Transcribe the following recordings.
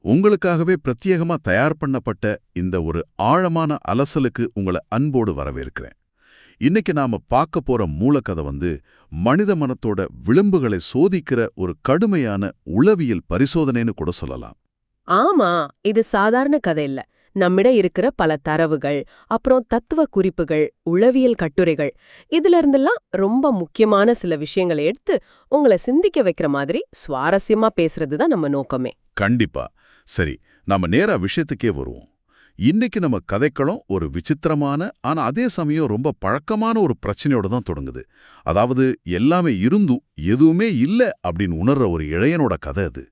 உங்களுக்காகவே பிரத்யேகமா தயார் பண்ணப்பட்ட இந்த ஒரு ஆழமான அலசலுக்கு உங்களை அன்போடு வரவேற்கிறேன். இன்னைக்கு நாம பார்க்க போற மூலக்கதை மனித மனத்தோட விளிம்புகளை சோதிக்கிற ஒரு கடுமையான உளவியல் பரிசோதனைன்னு கூட சொல்லலாம். ஆமா, இது சாதாரண கதை இல்ல. நம்மிட இருக்கிற பல தரவுகள், அப்புறம் தத்துவ குறிப்புகள், உளவியல் கட்டுரைகள், இதுல இருந்தெல்லாம் ரொம்ப முக்கியமான சில விஷயங்களை எடுத்து உங்களை சிந்திக்க வைக்கிற மாதிரி சுவாரஸ்யமா பேசுறதுதான் நம்ம நோக்கமே. கண்டிப்பா. சரி, நாம நேரா விஷயத்துக்கே வருவோம். இன்னைக்கு நம்ம கதைக்களம் ஒரு விசித்திரமான ஆனா அதே சமயம் ரொம்ப பழக்கமான ஒரு பிரச்சனையோட தான் தொடங்குது. அதாவது எல்லாமே இருந்தும் எதுவுமே இல்ல அப்படின்னு உணர்ற ஒரு இளையனோட கதை அது.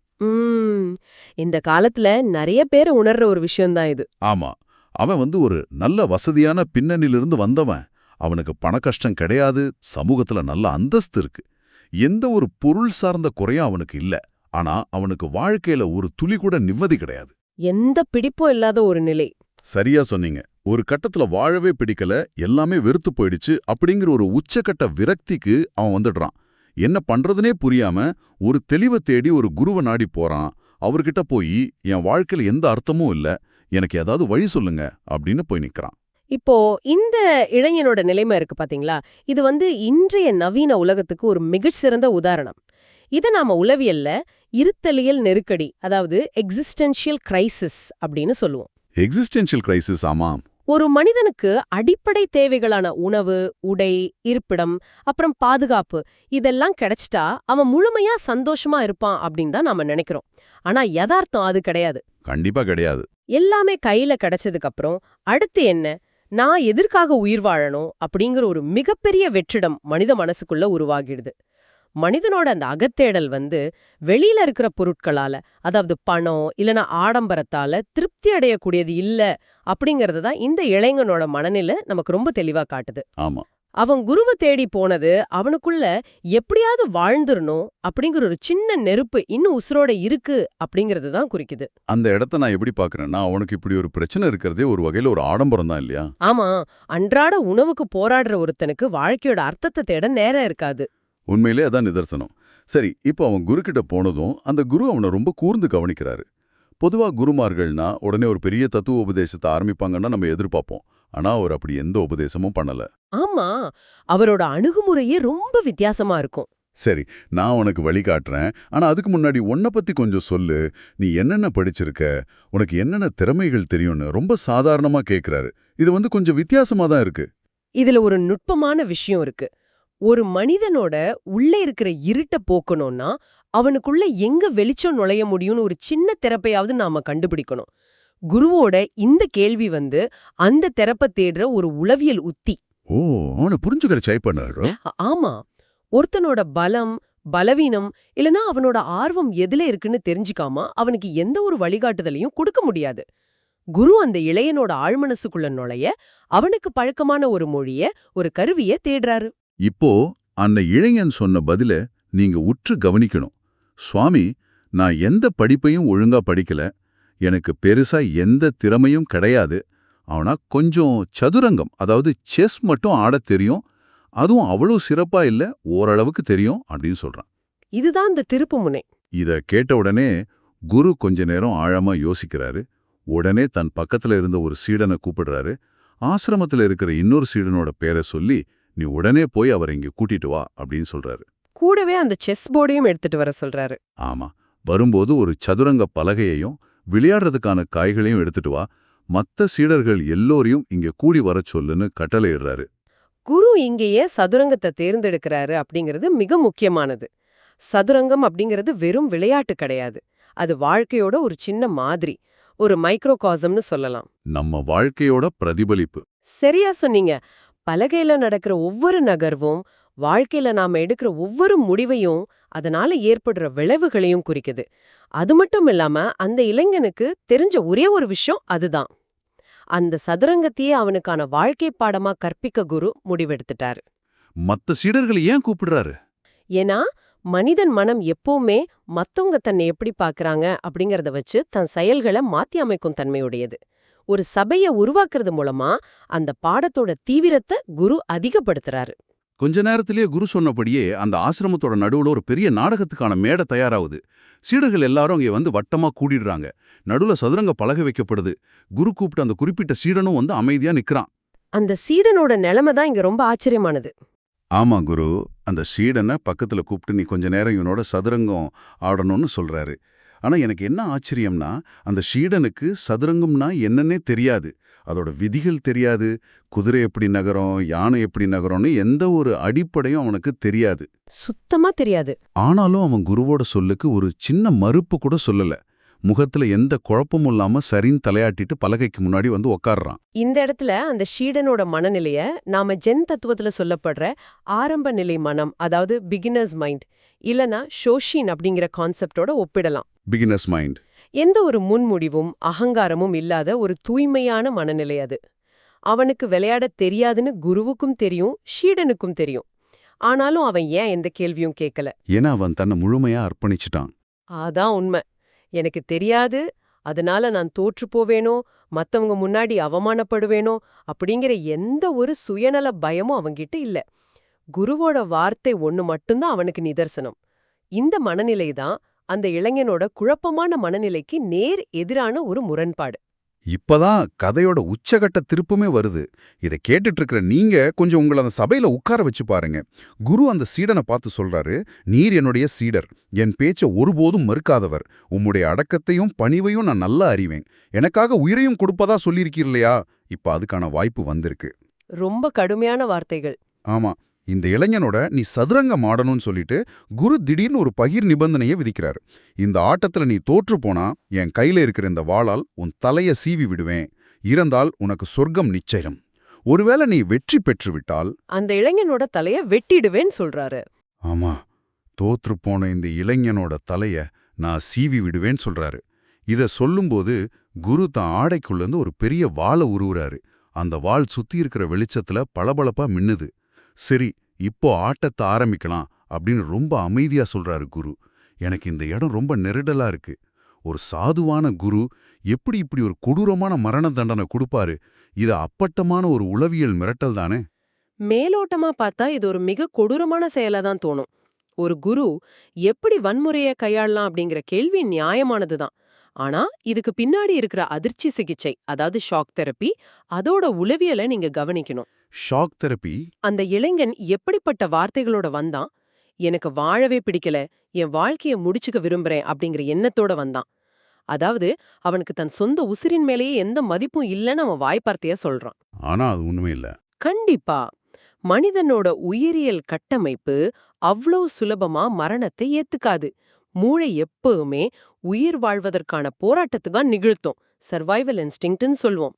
இந்த காலத்துல நிறைய பேர் உணர்ற ஒரு விஷயம்தான் இது. ஆமா, அவன் ஒரு நல்ல வசதியான பின்னணியிலிருந்து வந்தவன். அவனுக்கு பண கஷ்டம் கிடையாது, சமூகத்துல நல்ல அந்தஸ்து இருக்கு, எந்த ஒரு பொருள் சார்ந்த குறையும் அவனுக்கு இல்ல. ஆனா அவனுக்கு வாழ்க்கையில ஒரு துளி கூட நிம்மதி கிடையாது. எந்த பிடிப்பும் இல்லாத ஒரு நிலை. சரியா சொன்னீங்க. ஒரு கட்டத்துல வாழவே பிடிக்கல, எல்லாமே வெறுத்து போயிடுச்சு அப்படிங்கிற ஒரு உச்சக்கட்ட விரக்திக்கு அவன் வந்துடுறான். என்ன பண்றதுனே புரியாம ஒரு தெளிவை தேடி ஒரு குருவை நாடி போறான். அவர்கிட்ட போய் என் வாழ்க்கையில எந்த அர்த்தமும் இல்ல, எனக்கு ஏதாவது வழி சொல்லுங்க அப்படின்னு போய் நிக்கிறான். இப்போ இந்த இளைஞனோட நிலைமை இருக்கு பாத்தீங்களா, இது இன்றைய நவீன உலகத்துக்கு ஒரு மிகச்சிறந்த உதாரணம். இதை நாம உளவியல்ல இருத்தலியல் நெருக்கடி, அதாவது எக்ஸிஸ்டென்ஷியல் கிரைசிஸ் அப்படின்னு சொல்லுவோம். எக்ஸிஸ்டென்ஷியல் கிரைசிஸ், ஆமாம். ஒரு மனிதனுக்கு அடிப்படை தேவைகளான உணவு, உடை, இருப்பிடம், அப்புறம் பாதுகாப்பு இதெல்லாம் கிடைச்சிட்டா அவன் முழுமையா சந்தோஷமா இருப்பான் அப்படின்னு தான் நாம நினைக்கிறோம். ஆனா யதார்த்தம் அது கிடையாது. கண்டிப்பா கிடையாது. எல்லாமே கையில கிடைச்சதுக்கு அப்புறம் அடுத்து என்ன, நான் எதற்காக உயிர் வாழணும் அப்படிங்கிற ஒரு மிகப்பெரிய வெற்றிடம் மனித மனசுக்குள்ள உருவாகிடுது. மனிதனோட அந்த அகத்தேடல் வெளியில இருக்கிற பொருட்களால, அதாவது பணம் இல்லனா ஆடம்பரத்தால திருப்தி அடையக்கூடியது இல்ல அப்படிங்கறது தான் இந்த இளைஞனோட மனநிலை நமக்கு ரொம்ப தெளிவா காட்டுது. ஆமா, அவன் குருவை தேடி போனது அவனுக்குள்ள எப்படியாவது வாழ்ந்துடணும் அப்படிங்கிற ஒரு சின்ன நெருப்பு இன்னும் உசுரோட இருக்கு அப்படிங்கறது தான் குறிக்குது. அந்த இடத்த நான் எப்படி பாக்குறேன்னா, அவனுக்கு இப்படி ஒரு பிரச்சனை இருக்கிறதே ஒரு வகையில ஒரு ஆடம்பரம் தான் இல்லையா? ஆமா, அன்றாட உணவுக்கு போராடுற ஒருத்தனுக்கு வாழ்க்கையோட அர்த்தத்தை தேட நேரம் இருக்காது. உண்மையிலே அதான் நிதர்சனம். சரி, இப்போ அவன் குரு கிட்ட போனதும் அந்த குரு அவனை ரொம்ப கூர்ந்து கவனிக்கிறாரு. பொதுவா குருமார்கள்னா உடனே ஒரு பெரிய தத்துவ உபதேசத்தை ஆரம்பிப்பாங்கன்னா நம்ம எதிர்பார்ப்போம். ஆனா அவர் அப்படி எந்த உபதேசமும் பண்ணல. ஆமா, அவரோட அணுகுமுறையே ரொம்ப வித்தியாசமா இருக்கும். சரி, நான் உனக்கு வழி காட்டுறேன், ஆனா அதுக்கு முன்னாடி உன்னை பத்தி கொஞ்சம் சொல்லு, நீ என்னென்ன படிச்சிருக்க, உனக்கு என்னென்ன திறமைகள் தெரியும்னு ரொம்ப சாதாரணமா கேட்கிறாரு. இது கொஞ்சம் வித்தியாசமா தான் இருக்கு. இதுல ஒரு நுட்பமான விஷயம் இருக்கு. ஒரு மனிதனோட உள்ளே இருக்கிற இருட்ட போக்கணும்னா அவனுக்குள்ள எங்க வெளிச்சம் நுழைய முடியும்னு ஒரு சின்ன திறப்பையாவது நாம கண்டுபிடிக்கணும். குருவோட இந்த கேள்வி அந்த திறப்பை தேடுற ஒரு உளவியல் உத்தி. ஓ, அவனை புரிஞ்சுக்கிற ட்ரை பண்ணாரு. ஆமா, ஒருத்தனோட பலம், பலவீனம் இல்லனா அவனோட ஆர்வம் எதுல இருக்குன்னு தெரிஞ்சுக்காம அவனுக்கு எந்த ஒரு வழிகாட்டுதலையும் கொடுக்க முடியாது. குரு அந்த இளையனோட ஆழ்மனசுக்குள்ள நுழைய அவனுக்கு பழக்கமான ஒரு மொழிய, ஒரு கருவிய தேடுறாரு. இப்போ அந்த இளைஞன் சொன்ன பதில நீங்க உற்று கவனிக்கணும். சுவாமி, நான் எந்த படிப்பையும் ஒழுங்கா படிக்கல, எனக்கு பெருசா எந்த திறமையும் கிடையாது, ஆனா கொஞ்சம் சதுரங்கம், அதாவது செஸ் மட்டும் ஆடத் தெரியும், அதுவும் அவ்வளவு சிறப்பா இல்ல, ஓரளவுக்கு தெரியும் அப்படின்னு சொல்றான். இதுதான் இந்த திருப்பு முனை. இத கேட்ட உடனே குரு கொஞ்ச நேரம் ஆழமா யோசிக்கிறாரு. உடனே தன் பக்கத்துல இருந்த ஒரு சீடனை கூப்பிடுறாரு. ஆசிரமத்துல இருக்கிற இன்னொரு சீடனோட பேரை சொல்லி, நீ உடனே போய் அவரை இங்க கூட்டிட்டு வா அப்படின்னு சொல்றாரு. கூடவே அந்த செஸ் போர்டையும் எடுத்துட்டு வர சொல்றாரு. ஆமா, வரும்போது ஒரு சதுரங்க பலகையையும் விளையாடுறதுக்கான காய்களையும் எடுத்துட்டு வா, மத்த சீடர்கள் எல்லோரையும் இங்க கூடி வர சொல்லுன்னு கட்டளையிடுறாரு. குரு இங்கேயே சதுரங்கத்தை தேர்ந்தெடுக்கிறாரு அப்படிங்கிறது மிக முக்கியமானது. சதுரங்கம் அப்படிங்கிறது வெறும் விளையாட்டு கிடையாது. அது வாழ்க்கையோட ஒரு சின்ன மாதிரி, ஒரு மைக்ரோகாசம்னு சொல்லலாம். நம்ம வாழ்க்கையோட பிரதிபலிப்பு. சரியா சொன்னீங்க. பலகையில நடக்கிற ஒவ்வொரு நகர்வும், வாழ்க்கையில நாம எடுக்கிற ஒவ்வொரு முடிவையும், அதனால ஏற்படுற விளைவுகளையும் குறிக்குது. அது மட்டும் இல்லாம அந்த இளைஞனுக்கு தெரிஞ்ச ஒரே ஒரு விஷயம் அதுதான். அந்த சதுரங்கத்தையே அவனுக்கான வாழ்க்கை பாடமா கற்பிக்க குரு முடிவெடுத்துட்டாரு. மத்த சீடர்கள் ஏன் கூப்பிடுறாரு? ஏன்னா மனிதன் மனம் எப்பவுமே மத்தவங்க தன்னை எப்படி பாக்குறாங்க அப்படிங்கறத வச்சு தன் செயல்களை மாத்தி அமைக்கும் தன்மையுடையது. ஒரு சபையை உருவாக்குறது மூலமா அந்த பாடத்தோட தீவிரத்தை குரு அதிகப்படுத்துறாரு. கொஞ்ச நேரத்திலேயே குரு சொன்னபடியே அந்த ஆசிரமத்தோட நடுவுல ஒரு பெரிய நாடகத்துக்கான மேடை தயாராகுது. சீடர்கள் எல்லாரும் அங்கே வந்து வட்டமா கூடிடுறாங்க. நடுவுல சதுரங்க பலகை வைக்கப்படுது. குரு கூப்பிட்டு அந்த குறிப்பிட்ட சீடனும் வந்து அமைதியா நிக்கிறான். அந்த சீடனோட நிலைமை தான் இங்க ரொம்ப ஆச்சரியமானது. ஆமா குரு, அந்த சீடனை பக்கத்துல கூப்பிட்டு நீ கொஞ்ச நேரம் இவனோட சதுரங்கம் ஆடணும்னு சொல்றாரு. ஆனா எனக்கு என்ன ஆச்சரியம்னா, அந்த சீடனுக்கு சதுரங்கம்னா என்னன்னே தெரியாது. அதோட விதிகள் தெரியாது. குதிரை எப்படி நகரும், யானை எப்படி நகரும்னு எந்த ஒரு அடிப்படையும் அவனுக்கு தெரியாது. சுத்தமா தெரியாது. ஆனாலும் அவன் குருவோட சொல்லுக்கு ஒரு சின்ன மறுப்பு கூட சொல்லல. முகத்துல எந்த குழப்பமும் இல்லாம சரின்னு தலையாட்டிட்டு பலகைக்கு முன்னாடி வந்து உக்காடுறான். இந்த இடத்துல அந்த ஷீடனோட மனநிலைய நாம ஜென் தத்துவத்துல சொல்லப்படுற ஆரம்ப நிலை மனம், அதாவது பிகினர்ஸ் மைண்ட், இல்லனா ஷோஷின் அப்படிங்கிற கான்செப்டோட ஒப்பிடலாம். Beginners mind. எந்த ஒரு முன்முடிவும் அகங்காரமும் இல்லாத ஒரு தூய்மையான மனநிலை அது. அவனுக்கு விளையாட தெரியாதுன்னு குருவுக்கும் தெரியும், ஷீடனுக்கும் தெரியும். ஆனாலும் அவன் ஏன் எந்த கேள்வியும் கேட்கல? ஏன்னா அவன் தன்னை முழுமையா அர்ப்பணிச்சிட்டான். அதான் உண்மை. எனக்கு தெரியாது, அதனால நான் தோற்று போவேனோ, மத்தவங்க முன்னாடி அவமானப்படுவேனோ அப்படிங்கிற எந்த ஒரு சுயநல பயமும் அவன்கிட்ட இல்ல. குருவோட வார்த்தை ஒண்ணு மட்டும்தான் அவனுக்கு நிதர்சனம். இந்த மனநிலை தான் அந்த இளைஞனோட குழப்பமான மனநிலைக்கு நேர் எதிரான ஒரு முரண்பாடு. இப்பதான் கதையோட உச்சகட்ட திருப்பமே வருது. இதை கேட்டுட்டு இருக்கிற நீங்க கொஞ்சம் உங்களை அந்த சபையில உட்கார வச்சு பாருங்க. குரு அந்த சீடனை பார்த்து சொல்றாரு, நீர் என்னுடைய சீடர், என் பேச்ச ஒருபோதும் மறுக்காதவர், உம்முடைய அடக்கத்தையும் பணிவையும் நான் நல்லா அறிவேன், எனக்காக உயிரையும் கொடுப்பதா சொல்லியிருக்கீர் இல்லையா? இப்ப அதுக்கான வாய்ப்பு வந்திருக்கு. ரொம்ப கடுமையான வார்த்தைகள். ஆமா, இந்த இளைஞனோட நீ சதுரங்கம் ஆடணும்னு சொல்லிட்டு குரு திடீர்னு ஒரு பகிர் நிபந்தனையை விதிக்கிறாரு. இந்த ஆட்டத்துல நீ தோற்று போனா என் கையில இருக்கிற இந்த வாளால் உன் தலைய சீவி விடுவேன், இறந்தால் உனக்கு சொர்க்கம் நிச்சயம். ஒருவேளை நீ வெற்றி பெற்று விட்டால் அந்த இளைஞனோட தலைய வெட்டிடுவேன்னு சொல்றாரு. ஆமா, தோற்று போன இந்த இளைஞனோட தலைய நான் சீவி விடுவேன்னு சொல்றாரு. இத சொல்லும்போது குரு தான் ஆடைக்குள்ளேருந்து ஒரு பெரிய வாளை உருவுறாரு. அந்த வாள் சுத்தி இருக்கிற வெளிச்சத்துல பளபளப்பா மின்னுது. சரி, இப்போ ஆட்டத்தை ஆரம்பிக்கலாம் அப்படின்னு ரொம்ப அமைதியா சொல்றாரு குரு. எனக்கு இந்த இடம் ரொம்ப நெருடலா இருக்கு. ஒரு சாதுவான குரு எப்படி இப்படி ஒரு கொடூரமான மரண தண்டனை கொடுப்பாரு? இது அப்பட்டமான ஒரு உளவியல் மிரட்டல் தானே? மேலோட்டமா பார்த்தா இது ஒரு மிக கொடூரமான செயலா தான் தோணும். ஒரு குரு எப்படி வன்முறையை கையாளலாம் அப்படிங்கிற கேள்வி நியாயமானதுதான். ஆனா இதுக்கு பின்னாடி இருக்கிற அதிர்ச்சி சிகிச்சை, அதாவது ஷாக் தெரப்பி, அதோட உளவியலை நீங்க கவனிக்கணும். Shock therapy. அந்த இளைஞன் எப்படிப்பட்ட வார்த்தைகளோட வந்தான்? எனக்கு வாழவே பிடிக்கல, என் வாழ்க்கைய முடிச்சுக்க விரும்புறேன் அப்படிங்கிற எண்ணத்தோட வந்தான். அதாவது அவனுக்கு தன் சொந்த உசிரின் மேலேயே எந்த மதிப்பும் இல்லைன்னு அவன் வாய்ப்பார்த்தையா சொல்றான். ஆனா அது உண்மை இல்ல. கண்டிப்பா. மனிதனோட உயிரியல் கட்டமைப்பு அவ்ளோ சுலபமா மரணத்தை ஏத்துக்காது. மூளை எப்பவுமே உயிர் வாழ்வதற்கான போராட்டத்துக்கு நிகழ்த்தும். சர்வைவல் இன்ஸ்டிங்க்ட்னு சொல்வோம்.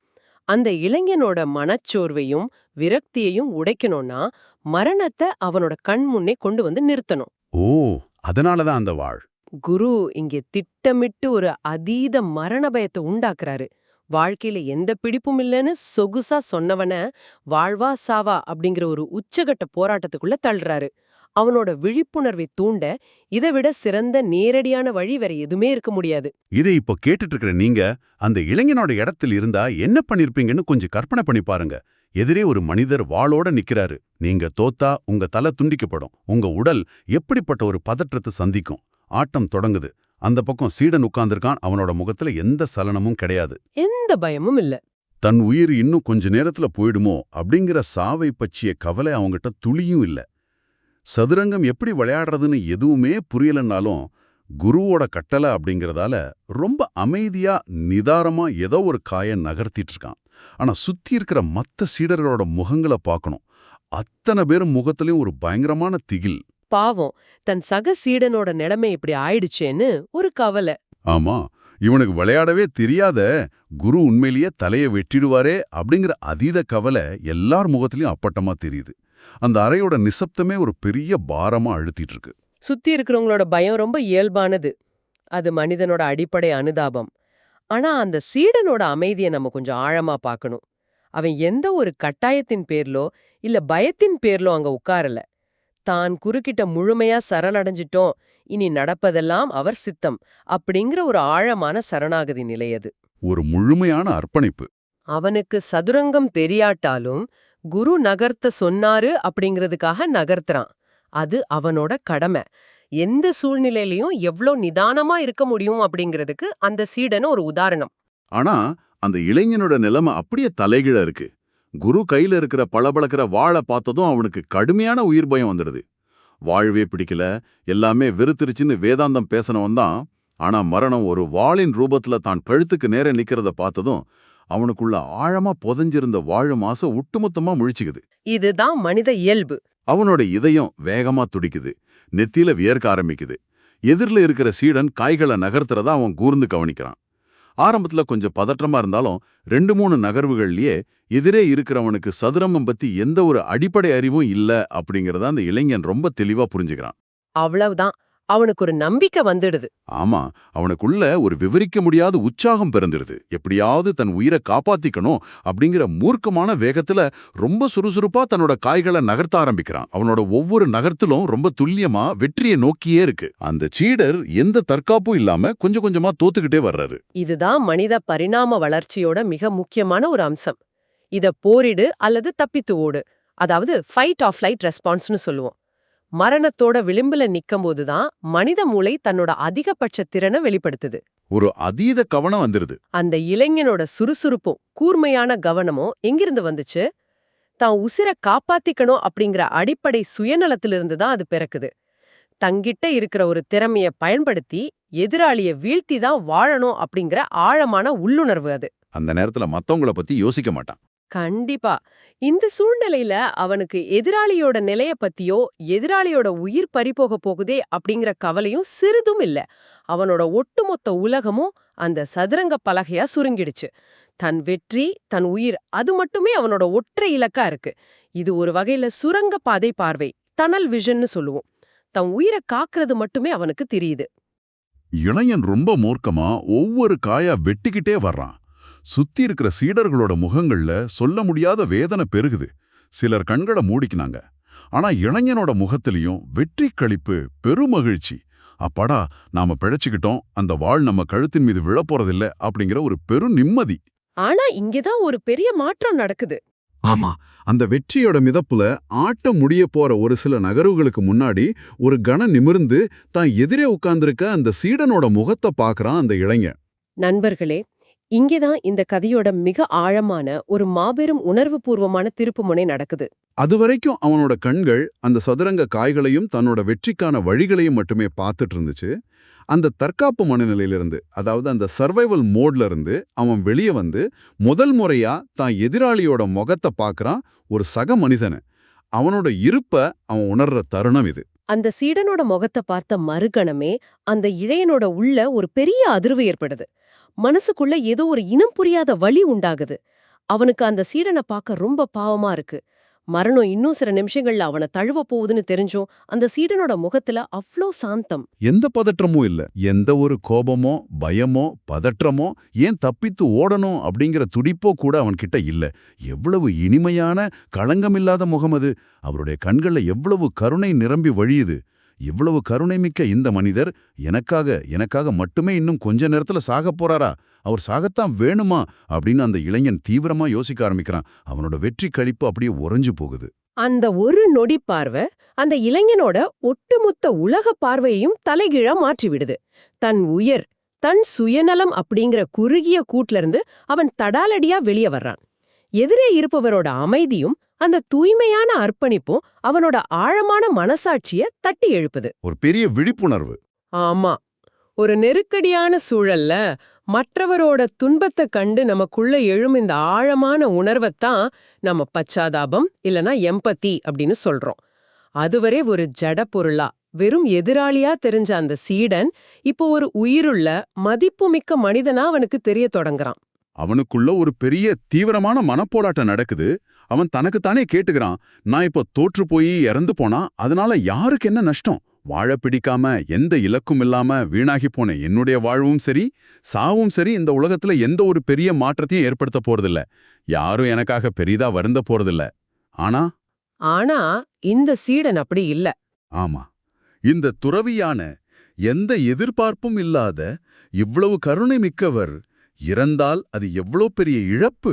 அந்த இளைஞனோட மனச்சோர்வையும் விரக்தியையும் உடைக்கணும்னா மரணத்தை அவனோட கண் முன்னே கொண்டு வந்து நிறுத்தணும். ஓ, அதனாலதான் அந்த வாழ். குரு இங்கே திட்டமிட்டு ஒரு அதீத மரண பயத்தை உண்டாக்குறாரு. வாழ்க்கையில எந்த பிடிப்பும் இல்லைன்னு சொகுசா சொன்னவன வாழ்வா சாவா அப்படிங்கிற ஒரு உச்சகட்ட போராட்டத்துக்குள்ள தள்ளுறாரு. அவனோட விழிப்புணர்வை தூண்ட இதை விட சிறந்த நேரடியான வழி வேற எதுவுமே இருக்க முடியாது. இதை இப்போ கேட்டுட்டு இருக்கிற நீங்க அந்த இளைஞனோட இடத்தில் இருந்தா என்ன பண்ணிருப்பீங்கன்னு கொஞ்சம் கற்பனை பண்ணி பாருங்க. எதிரே ஒரு மனிதர் வாளோட நிக்கிறாரு. நீங்க தோத்தா உங்க தலை துண்டிக்கப்படும். உங்க உடல் எப்படிப்பட்ட ஒரு பதற்றத்தை சந்திக்கும்? ஆட்டம் தொடங்குது. அந்த பக்கம் சீடன் உட்கார்ந்திருக்கான். அவனோட முகத்துல எந்த சலனமும் கிடையாது. எந்த பயமும் இல்ல. தன் உயிர் இன்னும் கொஞ்ச நேரத்துல போயிடுமோ அப்படிங்கிற சாவை பற்றிய கவலை அவங்கிட்ட துளியும் இல்ல. சதுரங்கம் எப்படி விளையாடுறதுன்னு எதுவுமே புரியலன்னாலும் குருவோட கட்டளை அப்படிங்கறதால ரொம்ப அமைதியா நிதாரமா ஏதோ ஒரு காயை நகர்த்திட்டு இருக்கான். ஆனா சுத்தி இருக்கிற மத்த சீடர்களோட முகங்களை பார்க்கணும். அத்தனை பேரும் முகத்திலையும் ஒரு பயங்கரமான திகில். பாவம், தன் சக சீடனோட நிலைமை இப்படி ஆயிடுச்சேன்னு ஒரு கவலை. ஆமா, இவனுக்கு விளையாடவே தெரியாத குரு உண்மையிலேயே தலையை வெட்டிடுவாரே அப்படிங்கிற அதீத கவலை எல்லார் முகத்திலையும் அப்பட்டமா தெரியுது. அந்த அறையோட நிசப்தமே ஒரு பெரிய பாரமா அழுத்திட்டு இருக்கு. சுத்தி இருக்கிறவங்களோட பயம் ரொம்ப இயல்பானது. அது மனிதனோட அடிப்படை அனுதாபம். ஆனா அந்த சீடனோட அமைதியை நம்ம கொஞ்சம் ஆழமா பார்க்கணும். அவன் எந்த ஒரு கட்டாயத்தின் பேர்லோ இல்ல பயத்தின் பேர்லோ அங்க உட்காரல. தான் குறுக்கிட்ட முழுமையா சரணடைஞ்சிட்டோம், இனி நடப்பதெல்லாம் அவர் சித்தம் அப்படிங்கிற ஒரு ஆழமான சரணாகதி நிலை அது. ஒரு முழுமையான அர்ப்பணிப்பு. அவனுக்கு சதுரங்கம் தெரியாட்டாலும் குரு நகர்த்த சொன்னாரு அப்படிங்கிறதுக்காக நகர்த்துறான். அது அவனோட கடமை. எந்த சூழ்நிலையிலயும் எவ்ளோ நிதானமா இருக்க முடியும் அப்படிங்கிறதுக்கு அந்த சீடன் ஒரு உதாரணம். ஆனா அந்த இளைஞனோட நிலைமை அப்படியே தலைகீழ இருக்கு. குரு கையில இருக்கிற பளபளக்கிற வாளை பார்த்ததும் அவனுக்கு கடுமையான உயிர் பயம் வந்துடுது. வாழ்வே பிடிக்கல, எல்லாமே வெறுத்துருச்சுன்னு வேதாந்தம் பேசினவன் தான். ஆனா மரணம் ஒரு வாளின் ரூபத்துல தான் கழுத்துக்கு நேர நிக்கிறத பார்த்ததும் அவனுக்குள்ள ஆழமா புதைஞ்சிருந்த வாழும் ஆசை ஒட்டுமொத்தமா முழிச்சுக்குது. இதுதான் மனித இயல்பு. அவனோட இதயம் வேகமா துடிக்குது, நெத்தியில வியர்க்க ஆரம்பிக்குது. எதிரில இருக்கிற சீடன் காய்களை நகர்த்துறதா அவன் கூர்ந்து கவனிக்கிறான். ஆரம்பத்துல கொஞ்சம் பதற்றமா இருந்தாலும் 2-3 நகர்வுகள்லயே எதிரே இருக்கிறவனுக்கு சதுரமம் பத்தி எந்த ஒரு அடிப்படை அறிவும் இல்ல அப்படிங்கறத அந்த இளைஞன் ரொம்ப தெளிவா புரிஞ்சுக்கிறான். அவ்வளவுதான். அவனுக்கு ஒரு நம்பிக்கை வந்துடுது. ஆமா, அவனுக்குள்ள ஒரு விவரிக்க முடியாத உற்சாகம் பிறந்துடுது. எப்படியாவது தன் உயிரை காப்பாத்திக்கணும் அப்படிங்கிற மூர்க்கமான வேகத்துல ரொம்ப சுறுசுறுப்பா தன்னோட காய்களை நகர்த்த ஆரம்பிக்கிறான். அவனோட ஒவ்வொரு நகர்த்தலும் ரொம்ப துல்லியமா வெற்றியை நோக்கியே இருக்கு. அந்த சீடர் எந்த தற்காப்பும் இல்லாம கொஞ்சம் கொஞ்சமா தோத்துக்கிட்டே வர்றாரு. இதுதான் மனித பரிணாம வளர்ச்சியோட மிக முக்கியமான ஒரு அம்சம். இத போரிடு அல்லது தப்பித்து ஓடு, அதாவது ஃபைட் ஆர் ஃப்ளைட் ரெஸ்பான்ஸ்னு சொல்லுவோம். மரணத்தோட விளிம்புல நிக்கும்போது தான் மனித மூளை தன்னோட அதிகபட்ச திறனை வெளிப்படுத்துது. ஒரு அதீத கவனம் வந்துருது. அந்த இளைஞனோட சுறுசுறுப்பும் கூர்மையான கவனமும் எங்கிருந்து வந்துச்சு? தான் உசிரை காப்பாத்திக்கணும் அப்படிங்கிற அடிப்படை சுயநலத்திலிருந்து தான் அது பிறக்குது. தங்கிட்ட இருக்கிற ஒரு திறமைய பயன்படுத்தி எதிராளிய வீழ்த்தி தான் வாழணும் அப்படிங்கிற ஆழமான உள்ளுணர்வு அது. அந்த நேரத்துல மத்தவங்கள பத்தி யோசிக்க மாட்டான். கண்டிப்பா. இந்த சூழ்நிலையில அவனுக்கு எதிராளியோட நிலைய பத்தியோ, எதிராளியோட உயிர் பறிபோக போகுதே அப்படிங்கிற கவலையும் சிறிதும் இல்ல. அவனோட ஒட்டுமொத்த உலகமும் அந்த சதுரங்க பலகையா சுருங்கிடுச்சு. தன் வெற்றி, தன் உயிர், அது மட்டுமே அவனோட ஒற்றை இலக்கா இருக்கு. இது ஒரு வகையில சுரங்க பாதை பார்வை, டனல் விஷன்னு சொல்லுவோம். தன் உயிரை காக்கிறது மட்டுமே அவனுக்கு தெரியுது. இளைஞன் ரொம்ப மூர்க்கமா ஒவ்வொரு காயா வெட்டிக்கிட்டே வர்றான். சுத்தி இருக்கிற சீடர்களோட முகங்கள்ல சொல்ல முடியாத வேதனை பெருகுது. சிலர் கண்களை மூடிக்கினாங்க. ஆனா இளைஞனோட முகத்திலையும் வெற்றி களிப்பு, பெருமகிழ்ச்சி. அப்பாடா, நாம பிழைச்சுக்கிட்டோம், அந்த வாள் நம்ம கழுத்தின் மீது விழப்போறதில்ல அப்படிங்கிற ஒரு பெரும் நிம்மதி. ஆனா இங்கதான் ஒரு பெரிய மாற்றம் நடக்குது. ஆமா, அந்த வெற்றியோட மிதப்புல ஆட்டம் முடிய போற ஒரு சில நகர்வுகளுக்கு முன்னாடி ஒரு கணம் நிமிர்ந்து தான் எதிரே உட்கார்ந்திருக்க அந்த சீடனோட முகத்தை பார்க்கறான் அந்த இளைஞன். நண்பர்களே, இங்கேதான் இந்த கதையோட மிக ஆழமான ஒரு மாபெரும் உணர்வுபூர்வமான திருப்புமுனை நடக்குது. அதுவரைக்கும் அவனோட கண்கள் அந்த சதுரங்க காய்களையும் தன்னோட வெற்றிக்கான வழிகளையும் மட்டுமே பார்த்துட்டு இருந்துச்சு. அந்த தற்காப்பு மனநிலையிலிருந்து, அதாவது அந்த சர்வைவல் மோட்ல இருந்து அவன் வெளியே வந்து முதல் முறையா தான் எதிராளியோட முகத்தை பார்க்கறான், ஒரு சக மனிதனை. அவனோட இருப்ப அவன் உணர்ற தருணம் இது. அந்த சீடனோட முகத்தை பார்த்த மறுகணமே அந்த இளையனோட உள்ள ஒரு பெரிய அதிர்வு ஏற்படுது. மனசுக்குள்ள ஏதோ ஒரு இனம் புரியாத வலி உண்டாகுது. அவனுக்கு அந்த சீடனை பார்க்க ரொம்ப பாவமா இருக்கு. மரணம் இன்னும் சில நிமிஷங்கள்ல அவனை தழுவ போகுதுன்னு தெரிஞ்சும் அந்த சீடனோட முகத்துல அவ்ளோ சாந்தம். எந்த பதற்றமும் இல்ல, எந்த ஒரு கோபமோ பயமோ பதற்றமோ, ஏன் தப்பித்து ஓடணும் அப்படிங்கிற துடிப்போ கூட அவன்கிட்ட இல்ல. எவ்வளவு இனிமையான களங்கமில்லாத முகம் அது. அவருடைய கண்கள்ல எவ்வளவு கருணை நிரம்பி வழியுது. இவ்வளவு கருணைமிக்க இந்த மனிதர் எனக்காக மட்டுமே இன்னும் கொஞ்ச நேரத்துல சாகப் போறாரா? அவர் சாகத்தான் வேணுமா அப்படின்னு அந்த இளைஞன் தீவிரமா யோசிக்க ஆரம்பிக்கிறான். அவனோட வெற்றி களிப்பு அப்படியே உறைஞ்சு போகுது. அந்த ஒரு நொடி பார்வை அந்த இளைஞனோட ஒட்டுமொத்த உலக பார்வையையும் தலைகீழா மாற்றிவிடுது. தன் உயர், தன் சுயநலம் அப்படிங்கிற குறுகிய கூட்ல இருந்து அவன் தடாலடியா வெளியே வர்றான். எதிரே இருப்பவரோட அமைதியும் அந்த தூய்மையான அர்ப்பணிப்பும் அவனோட ஆழமான மனசாட்சிய தட்டி எழுப்புது. ஒரு பெரிய விழிப்புணர்வு. ஆமா, ஒரு நெருக்கடியான சூழல்ல மற்றவரோட துன்பத்தை கண்டு நமக்குள்ள எழும் இந்த ஆழமான உணர்வைத்தான் நம்ம பச்சாதாபம் இல்லனா எம்பத்தி அப்படின்னு சொல்றோம். அதுவரை ஒரு ஜட பொருளா, வெறும் எதிராளியா தெரிஞ்ச அந்த சீடன் இப்போ ஒரு உயிருள்ள மதிப்புமிக்க மனிதனா அவனுக்கு தெரிய தொடங்குறான். அவனுக்குள்ள ஒரு பெரிய தீவிரமான மனப்போராட்டம் நடக்குது. அவன் தனக்குத்தானே கேட்டுக்கிறான், நான் இப்போ தோற்று போய் இறந்து போனா அதனால யாருக்கு என்ன நஷ்டம்? வாழ பிடிக்காம எந்த இலக்கும் இல்லாம வீணாகி போன என்னுடைய வாழ்வும் சரி சாவும் சரி இந்த உலகத்துல எந்த ஒரு பெரிய மாற்றத்தையும் ஏற்படுத்த போறதில்ல. யாரும் எனக்காக பெரிதா வருந்த போறதில்ல. ஆனா இந்த சீடன் அப்படி இல்ல. ஆமா, இந்த துறவியான எந்த எதிர்பார்ப்பும் இல்லாத இவ்வளவு கருணை மிக்கவர் இறந்தால் அது எவ்வளோ பெரிய இழப்பு,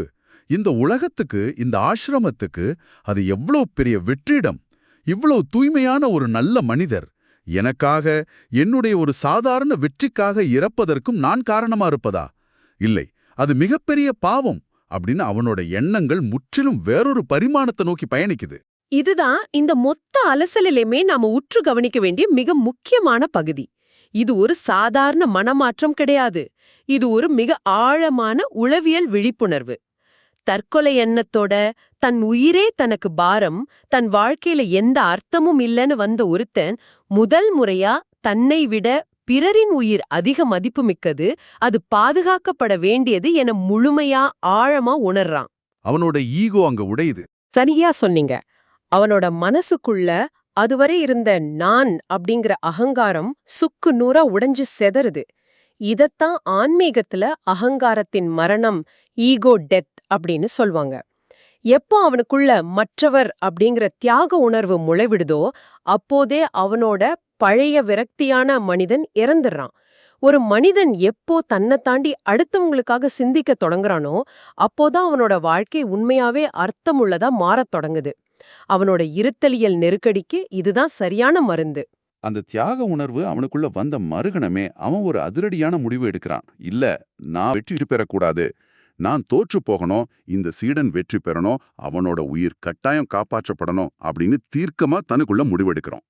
இந்த உலகத்துக்கு, இந்த ஆசிரமத்துக்கு அது எவ்வளவு பெரிய வெற்றிடம். இவ்வளவு தூய்மையான ஒரு நல்ல மனிதர் எனக்காக, என்னுடைய ஒரு சாதாரண வெற்றிக்காக இறப்பதற்கும் நான் காரணமா இருப்பதா? இல்லை, அது மிகப்பெரிய பாவம் அப்படின்னு அவனோட எண்ணங்கள் முற்றிலும் வேறொரு பரிமாணத்தை நோக்கி பயணிக்குது. இதுதான் இந்த மொத்த அலசலிலுமே நாம உற்று கவனிக்க வேண்டிய மிக முக்கியமான பகுதி. இது ஒரு சாதாரண மனமாற்றம் கிடையாது. இது ஒரு மிக ஆழமான உளவியல் விழிப்புணர்வு. தற்கொலை எண்ணத்தோட தன் உயிரே தனக்கு பாரம், தன் வாழ்க்கையில எந்த அர்த்தமும் இல்லைன்னு வந்த ஒருத்தன் முதல் முறையா தன்னை விட பிறரின் உயிர் அதிக மதிப்புமிக்கது, அது பாதுகாக்கப்பட வேண்டியது என முழுமையா ஆழமா உணர்றான். அவனோட ஈகோ அங்க உடையுது. சரியா சொன்னீங்க. அவனோட மனசுக்குள்ள அதுவரை இருந்த நான் அப்படிங்கிற அகங்காரம் சுக்கு நூறா உடைஞ்சு செதறுது. இதத்தான் ஆன்மீகத்துல அகங்காரத்தின் மரணம், ஈகோ டெத் அப்படின்னு சொல்வாங்க. எப்போ அவனுக்குள்ள மற்றவர் அப்படிங்கிற தியாக உணர்வு முளைவிடுதோ அப்போதே அவனோட பழைய விரக்தியான மனிதன் இறந்துடுறான். ஒரு மனிதன் எப்போ தன்னை தாண்டி அடுத்தவங்களுக்காக சிந்திக்க தொடங்குறானோ அப்போதான் அவனோட வாழ்க்கை உண்மையாவே அர்த்தமுள்ளதா மாறத் தொடங்குது. அவனோட இருத்தலியல் நெருக்கடிக்கு இதுதான் சரியான மருந்து. அந்த தியாக உணர்வு அவனுக்குள்ள வந்த மறுகணமே அவன் ஒரு அதிரடியான முடிவு எடுக்கிறான். இல்ல, நான் வெற்றி பெறக்கூடாது, நான் தோற்று போகணும், இந்த சீடன் வெற்றி பெறணும், அவனோட உயிர் கட்டாயம் காப்பாற்றப்படணும் அப்படின்னு தீர்க்கமா தனக்குள்ள முடிவெடுக்கிறான்.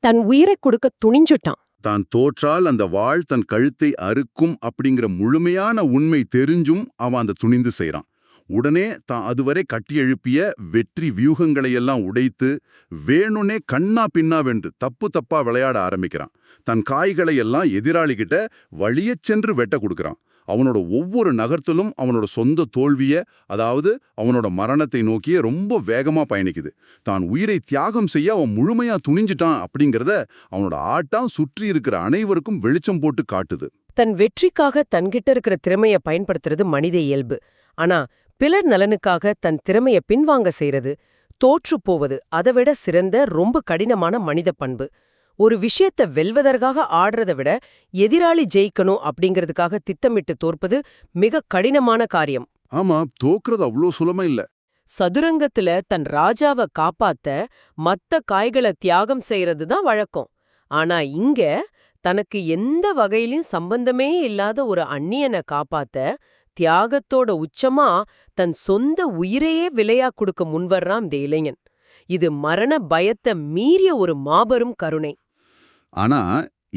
தன் உயிரை கொடுக்க துணிஞ்சுட்டான். தான் தோற்றால் அந்த வாள் தன் கழுத்தை அறுக்கும் அப்படிங்கிற முழுமையான உண்மை தெரிஞ்சும் அவன் அந்த துணிந்து செய்றான். உடனே தான் அதுவரை கட்டியெழுப்பிய வெற்றி வியூகங்களையெல்லாம் உடைத்து வேணுனே கண்ணா பின்னாவென்று தப்பு தப்பா விளையாட ஆரம்பிக்கிறான். தன் காய்களை எல்லாம் எதிராளிகிட்ட வழியச் சென்று வெட்ட கொடுக்கறான். அவனோட ஒவ்வொரு நகர்த்தலும் அவனோட சொந்த தோல்விய, அதாவது அவனோட மரணத்தை நோக்கியே ரொம்ப வேகமா பயணிக்குது. தான் உயிரை தியாகம் செய்ய அவன் முழுமையா துணிஞ்சிட்டான் அப்படிங்கிறத அவனோட ஆட்டம் சுற்றி இருக்கிற அனைவருக்கும் வெளிச்சம் போட்டு காட்டுது. தன் வெற்றிக்காக தன்கிட்ட இருக்கிற திறமைய பயன்படுத்துறது மனித இயல்பு. ஆனா பிறர் நலனுக்காக தன் திறமைய பின்வாங்க செய்யறது, தோற்று போவது அதைவிட சிறந்த ரொம்ப கடினமான மனித பண்பு. ஒரு விஷயத்த வெல்வதற்காக ஆடுறதை விட எதிராளி ஜெயிக்கணும் அப்படிங்கிறதுக்காக திட்டமிட்டு தோற்பது மிக கடினமான காரியம். ஆமா, தோக்குறது அவ்வளோ சுலமா இல்ல. சதுரங்கத்துல தன் ராஜாவை காப்பாத்த மத்த காய்களை தியாகம் செய்யறது தான் வழக்கம். ஆனா இங்க தனக்கு எந்த வகையிலும் சம்பந்தமே இல்லாத ஒரு அந்நியனை காப்பாத்த தியாகத்தோட உச்சமா தன் சொந்த உயிரையே விலையா கொடுக்க முன்வர்றான் இந்த இளைஞன். இது மரண பயத்தை மீறிய ஒரு மாபெரும் கருணை. ஆனா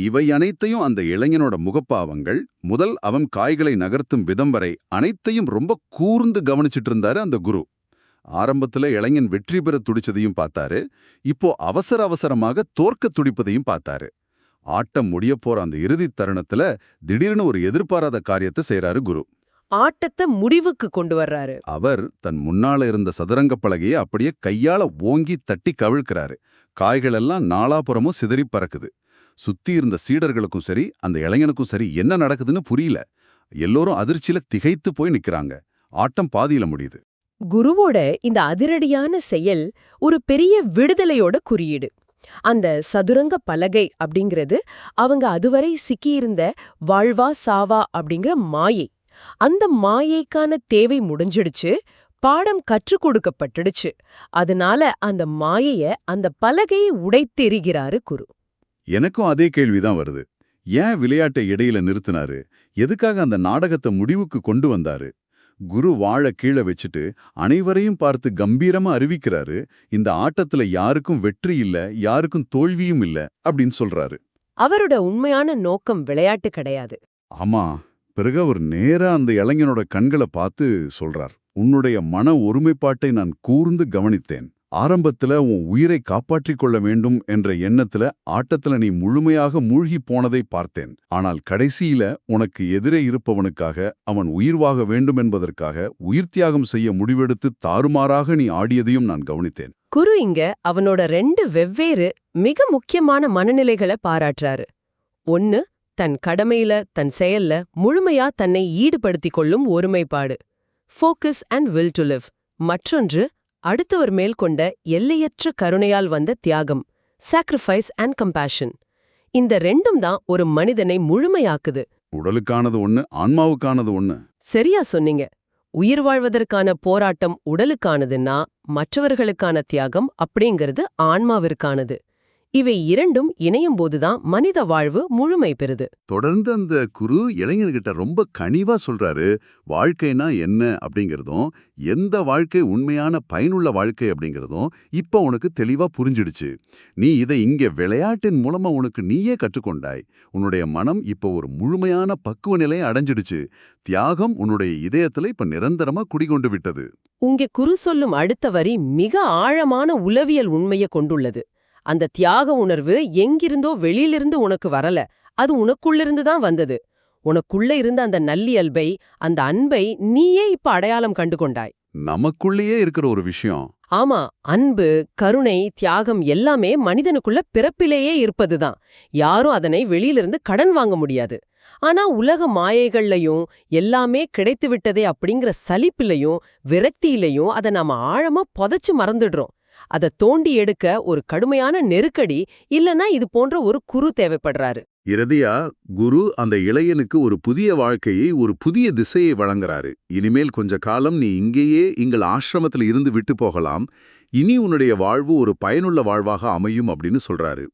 இவை அனைத்தையும் அந்த இளைஞனோட முகப்பாவங்கள் முதல் அவன் காய்களை நகர்த்தும் விதம் வரை அனைத்தையும் ரொம்ப கூர்ந்து கவனிச்சிட்டு இருந்தாரு அந்த குரு. ஆரம்பத்துல இளைஞன் வெற்றி பெற துடிச்சதையும் பார்த்தாரு. இப்போ அவசர அவசரமாக தோற்க துடிப்பதையும் பார்த்தாரு. ஆட்டம் முடிய போற அந்த இறுதி தருணத்துல திடீர்னு ஒரு எதிர்பாராத காரியத்தை செய்றாரு குரு. ஆட்டத்தை முடிவுக்கு கொண்டு வர்றாரு. அவர் தன் முன்னால இருந்த சதுரங்க பலகையை அப்படியே கையால ஓங்கி தட்டி கவிழ்க்கிறாரு. காய்கள் எல்லாம் நாலாபுறமும் சிதறி பறக்குது. சுத்தி இருந்த சீடர்களுக்கும் சரி, அந்த இளைஞனுக்கும் சரி என்ன நடக்குதுன்னு புரியல. எல்லோரும் அதிர்ச்சியில திகைத்து போய் நிக்கிறாங்க. ஆட்டம் பாதியில முடியுது. குருவோட இந்த அதிரடியான செயல் ஒரு பெரிய விடுதலையோட குறியீடு. அந்த சதுரங்க பலகை அப்படிங்கிறது அவங்க அதுவரை சிக்கியிருந்த வாழ்வா சாவா அப்படிங்கிற மாயை. அந்த மாயைக்கான தேவை முடிஞ்சிடுச்சு, பாடம் கற்றுக் கொடுக்கப்பட்டுடுச்சு. அதனால அந்த மாயைய, அந்த பலகையை உடைத்தெறிகிறாரு குரு. எனக்கும் அதே கேள்விதான் வருது. ஏன் விளையாட்டை இடையில நிறுத்தினாரு? எதுக்காக அந்த நாடகத்தை முடிவுக்கு கொண்டு வந்தாரு? குரு வாழ கீழே வச்சுட்டு அனைவரையும் பார்த்து கம்பீரமா அறிவிக்கிறாரு, இந்த ஆட்டத்துல யாருக்கும் வெற்றி இல்ல, யாருக்கும் தோல்வியும் இல்ல அப்படின்னு சொல்றாரு. அவரோட உண்மையான நோக்கம் விளையாட்டு கிடையாது. ஆமா, பிறகு அவர் நேரா அந்த இளைஞனோட கண்களை பார்த்து சொல்றார், உன்னுடைய மன ஒருமைப்பாட்டை நான் கூர்ந்து கவனித்தேன். ஆரம்பத்துல உன் உயிரை காப்பாற்றிக் கொள்ள வேண்டும் என்ற எண்ணத்துல ஆட்டத்துல நீ முழுமையாக மூழ்கி போனதை பார்த்தேன். ஆனால் கடைசியில உனக்கு எதிரே இருப்பவனுக்காக, அவன் உயிர்வாக வேண்டும் என்பதற்காக உயிர் தியாகம் செய்ய முடிவெடுத்து தாறுமாறாக நீ ஆடியதையும் நான் கவனித்தேன். குரு இங்க அவனோட 2 வெவ்வேறு மிக முக்கியமான மனநிலைகளை பாராட்டுறாரு. ஒன்னு, தன் கடமையில, தன் செயல்ல முழுமையா தன்னை ஈடுபடுத்திக் கொள்ளும் ஒருமைப்பாடு, focus and will do live. மற்றொன்று, அடுத்தவர் மேல் கொண்ட எல்லையற்ற கருணையால் வந்த தியாகம், சாக்ரிஃபைஸ் அண்ட் கம்பேஷன். இந்த 2ம் தான் ஒரு மனிதனை முழுமையாக்குது. உடலுக்கானது ஒண்ணு, ஆன்மாவுக்கானது ஒண்ணு. சரியா சொன்னீங்க. உயிர் வாழ்வதற்கான போராட்டம் உடலுக்கானதுன்னா மற்றவர்களுக்கான தியாகம் அப்படிங்கிறது ஆன்மாவிற்கானது. இவை இரண்டும் இணையும் போதுதான் மனித வாழ்வு முழுமை பெறுது. தொடர்ந்து அந்த குரு இளைஞர்கிட்ட ரொம்ப கனிவா சொல்றாரு, வாழ்க்கைனா என்ன அப்படிங்கறதும், எந்த வாழ்க்கை உண்மையான பயனுள்ள வாழ்க்கை அப்படிங்கறதும் இப்ப உனக்கு தெளிவா புரிஞ்சிடுச்சு. நீ இதை இங்க விளையாட்டின் மூலமா உனக்கு நீயே கற்றுக்கொண்டாய். உன்னுடைய மனம் இப்ப ஒரு முழுமையான பக்குவ நிலையை அடைஞ்சிடுச்சு. தியாகம் உன்னுடைய இதயத்துல இப்ப நிரந்தரமா குடிகொண்டு விட்டது. உங்க குரு சொல்லும் அடுத்த வரி மிக ஆழமான உளவியல் உண்மையை கொண்டுள்ளது. அந்த தியாக உணர்வு எங்கிருந்தோ வெளியிலிருந்து உனக்கு வரல, அது உனக்குள்ளிருந்து தான் வந்தது. உனக்குள்ள இருந்த அந்த நல்லியல்பை, அந்த அன்பை நீயே இப்ப அடையாளம் கண்டு கொண்டாய். நமக்குள்ளேயே இருக்கிற ஒரு விஷயம். ஆமா, அன்பு, கருணை, தியாகம் எல்லாமே மனிதனுக்குள்ள பிறப்பிலேயே இருப்பதுதான். யாரும் அதனை வெளியிலிருந்து கடன் வாங்க முடியாது. ஆனா உலக மாயைகள்லயும் எல்லாமே கிடைத்து விட்டதே அப்படிங்கிற சலிப்பிலையும் விரக்தியிலையும் அதை நாம ஆழமா புதைச்சு மறந்துடுறோம். அதை தோண்டி எடுக்க ஒரு கடுமையான நெருக்கடி இல்லனா இது போன்ற ஒரு குரு தேவைப்படுறாரு. இறுதியா குரு அந்த இளையனுக்கு ஒரு புதிய வாழ்க்கையை, ஒரு புதிய திசையை வழங்குறாரு. இனிமேல் கொஞ்ச காலம் நீ இங்கேயே எங்கள் ஆசிரமத்தில் இருந்து விட்டு போகலாம். இனி உன்னுடைய வாழ்வு ஒரு பயனுள்ள வாழ்வாக அமையும் அப்படின்னு சொல்றாரு.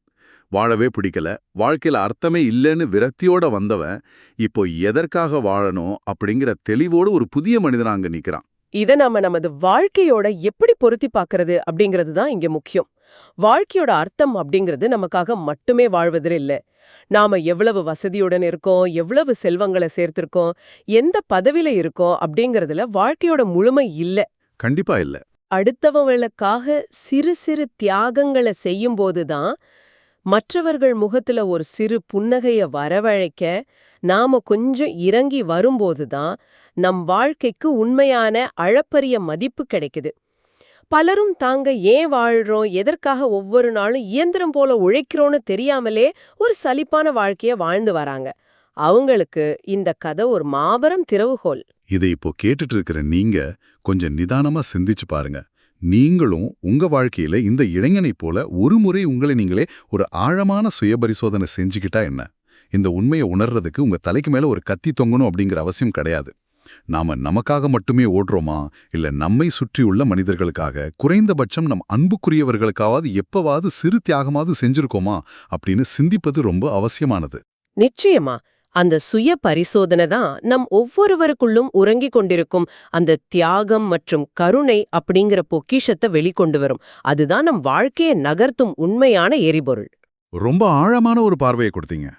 வாழவே பிடிக்கல, வாழ்க்கையில அர்த்தமே இல்லைன்னு விரக்தியோட வந்தவன் இப்போ எதற்காக வாழணும் அப்படிங்கிற தெளிவோடு ஒரு புதிய மனிதனா அங்க நிக்கிறான். இதை நாம நமது வாழ்க்கையோட எப்படி பொருத்தி பார்க்கறது அப்படிங்கிறது தான் இங்க முக்கியம். வாழ்க்கையோட அர்த்தம் அப்படிங்கிறது நமக்காக மட்டுமே வாழ்வதில் இல்ல. நாம எவ்வளவு வசதியுடன் இருக்கோம், எவ்வளவு செல்வங்களை சேர்த்திருக்கோம், எந்த பதவியில இருக்கோம் அப்படிங்கறதுல வாழ்க்கையோட முழுமை இல்ல. கண்டிப்பா இல்ல. அடுத்தவங்களுக்காக சிறு சிறு தியாகங்களை செய்யும் போதுதான், மற்றவர்கள் முகத்துல ஒரு சிறு புன்னகைய வரவழைக்க நாம கொஞ்சம் இறங்கி வரும்போதுதான் நம் வாழ்க்கைக்கு உண்மையான அளப்பரிய மதிப்பு கிடைக்குது. பலரும் தாங்க ஏன் வாழ்றோம், எதற்காக ஒவ்வொரு நாளும் இயந்திரம் போல உழைக்கிறோன்னு தெரியாமலே ஒரு சலிப்பான வாழ்க்கைய வாழ்ந்து வராங்க. அவங்களுக்கு இந்த கதை ஒரு மாபெரும் திறவுகோல். இதை இப்போ கேட்டுட்டு இருக்கிற நீங்க கொஞ்சம் நிதானமா சிந்திச்சு பாருங்க. நீங்களும் உங்க வாழ்க்கையில இந்த இளைஞனைப் போல ஒரு முறை உங்களை நீங்களே ஒரு ஆழமான சுயபரிசோதனை செஞ்சுக்கிட்டா என்ன? இந்த உண்மையை உணர்றதுக்கு உங்க தலைக்கு மேல ஒரு கத்தி தொங்கணும் அப்படிங்கிற அவசியம் கிடையாது. நாம நமக்காக மட்டுமே ஓடுறோமா, இல்ல நம்மை சுற்றியுள்ள மனிதர்களுக்காக, குறைந்தபட்சம் நம் அன்புக்குரியவர்களுக்காவது எப்பவாவது சிறு தியாகமாவது செஞ்சிருக்கோமா அப்படின்னு சிந்திப்பது ரொம்ப அவசியமானது. நிச்சயமா அந்த சுய பரிசோதனை தான் நம் ஒவ்வொருவருக்குள்ளும் உறங்கிக் கொண்டிருக்கும் அந்த தியாகம் மற்றும் கருணை அப்படிங்கிற பொக்கிஷத்தை வெளிக்கொண்டு வரும். அதுதான் நம் வாழ்க்கையை நகர்த்தும் உண்மையான எரிபொருள். ரொம்ப ஆழமான ஒரு பார்வையை கொடுத்தீங்க.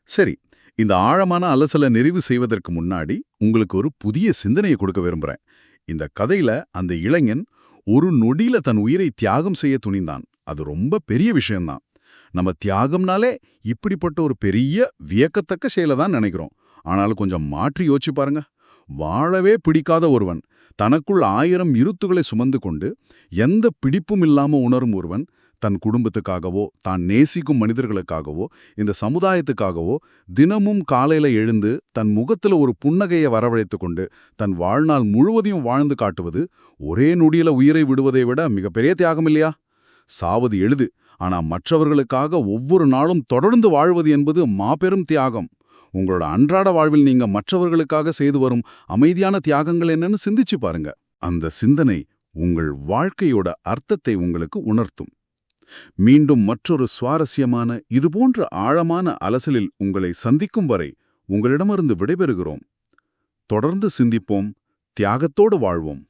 சரி, இந்த ஆழமான அலசலை நிறைவு செய்வதற்கு முன்னாடி உங்களுக்கு ஒரு புதிய சிந்தனையை கொடுக்க விரும்புறேன். இந்த கதையில அந்த இளைஞன் ஒரு நொடியில தன் உயிரை தியாகம் செய்ய துணிந்தான். அது ரொம்ப பெரிய விஷயம்தான். நம்ம தியாகம்னாலே இப்படிப்பட்ட ஒரு பெரிய வியக்கத்தக்க செயலை தான் நினைக்கிறோம். ஆனாலும் கொஞ்சம் மாற்றி யோசிச்சு பாருங்க. வாழவே பிடிக்காத ஒருவன், தனக்குள் 1000 இருத்துகளை சுமந்து கொண்டு எந்த பிடிப்பும் இல்லாம உணரும் ஒருவன், தன் குடும்பத்துக்காகவோ தான் நேசிக்கும் மனிதர்களுக்காகவோ இந்த சமுதாயத்துக்காகவோ தினமும் காலையில எழுந்து தன் முகத்துல ஒரு புன்னகையை வரவழைத்து கொண்டு தன் வாழ்நாள் முழுவதையும் வாழ்ந்து காட்டுவது ஒரே நொடியில உயிரை விடுவதை விட மிகப்பெரிய தியாகம் இல்லையா? சாவது எளிது, ஆனா மற்றவர்களுக்காக ஒவ்வொரு நாளும் தொடர்ந்து வாழ்வது என்பது மாபெரும் தியாகம். உங்களோட அன்றாட வாழ்வில் நீங்க மற்றவர்களுக்காக செய்து வரும் அமைதியான தியாகங்கள் என்னன்னு சிந்திச்சு பாருங்க. அந்த சிந்தனை உங்கள் வாழ்க்கையோட அர்த்தத்தை உங்களுக்கு உணர்த்தும். மீண்டும் மற்றொரு சுவாரஸ்யமான இதுபோன்ற ஆழமான அலசலில் உங்களை சந்திக்கும் வரை உங்களிடமிருந்து விடைபெறுகிறோம். தொடர்ந்து சிந்திப்போம், தியாகத்தோடு வாழ்வோம்.